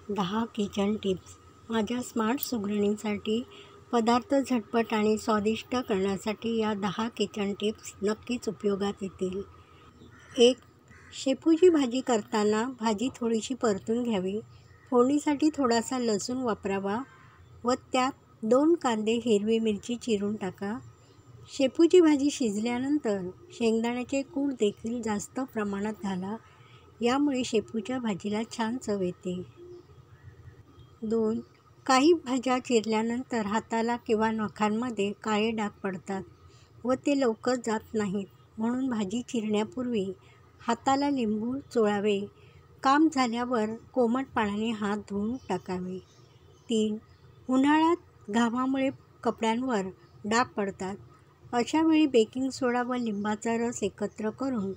10 kitchen tips माझ्या smart सुगरणींसाठी पदार्थ झटपट आणि स्वादिष्ट करण्यासाठी या 10 किचन टिप्स नक्कीच उपयोगात येतील. 1. शेपूची भाजी करताना भाजी थोडीशी परतून घ्यावी. फोडणीसाठी थोडासा लसूण वापरावा व त्यात 2 कांदे हिरवी मिरची चिरून टाका. शेपूची भाजी शिजल्यानंतर शेंगदाण्याचे कूट देखील जास्त प्रमाणात घाला. यामुळे शेपूच्या भाजीला छान चव येते. 2. काही भाज्या चिरल्यानंतर हाताला किंवा नखांमध्ये काळे डाग पडतात व ते लवकर जात नाहीत, म्हणून भाजी चिरण्यापूर्वी हाताला लिंबू चोळावे. काम झाल्यावर कोमट पाण्याने हात धुवून टाकावे. 3. उन्हाळ्यात घामामुळे कपड्यांवर डाग पडतात. अशा वेळी बेकिंग सोडा व लिंबाचा रस एकत्र करून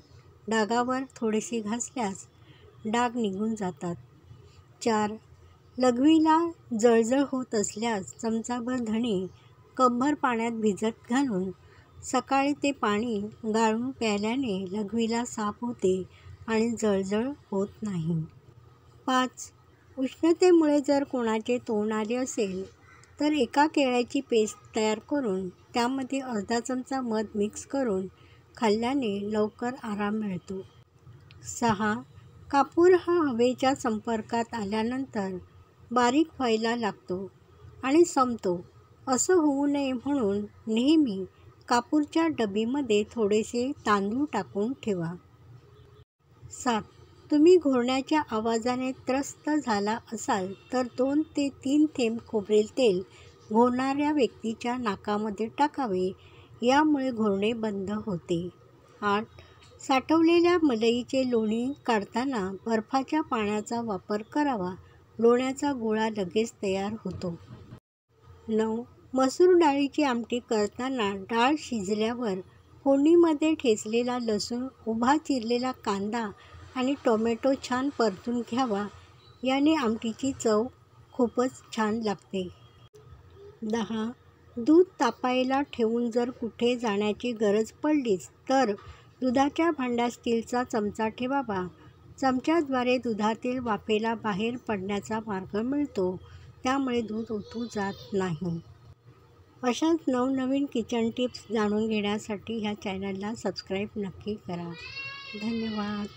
डागावर थोडेसे घासल्यास डाग निघून जातात. 4. लघवीला जळजळ होत असल्यास चमचाभर धणे कपभर पाण्यात भिजत घालून सकाळी ते पाणी गाळून प्यायल्याने लघवीला साफ होते आणि जळजळ होत नाही. 5. उष्णतेमुळे जर कोणाचे तोंड आले असेल तर एका केळ्याची पेस्ट तयार करून त्यामध्ये अर्धा चमचा मध मिक्स करून खाल्ल्याने लवकर आराम मिळतो. 6. कापूर हा हवेच्या संपर्कात आल्यानंतर बारीक व्हायला लागतो आणि संपतो. असं होऊ नये म्हणून नेहमी कापूरच्या डबीमध्ये थोडेसे तांदूळ टाकून ठेवा. 7. तुम्ही घोरण्याच्या आवाजाने त्रस्त झाला असाल तर 2 ते 3 थेंब खोबरेल तेल घोरणाऱ्या व्यक्तीच्या नाकामध्ये टाकावे. यामुळे घोरणे बंद होते. 8. साठवलेल्या मलईचे लोणी काढताना बर्फाच्या पाण्याचा वापर करावा. लोण्याचा गोळा लगेच तयार होतो. 9. मसूर डाळीची आमटी करताना डाळ शिजल्यावर फोडणीमध्ये ठेचलेला लसूण, उभा चिरलेला कांदा आणि टोमॅटो छान परतून घ्यावा. याने आमटीची चव खूपच छान लागते. 10. दूध तापायला ठेवून जर कुठे जाण्याची गरज पडलीच तर दुधाच्या भांड्यात स्टीलचा चमचा ठेवावा. चमच्याद्वारे दुधातील वाफेला बाहेर पडण्याचा मार्ग मिळतो, त्यामुळे दूध ओतू जात नाही. अशाच नवनवीन किचन टिप्स जाणून घेण्यासाठी ह्या चॅनलला सबस्क्राईब नक्की करा. धन्यवाद.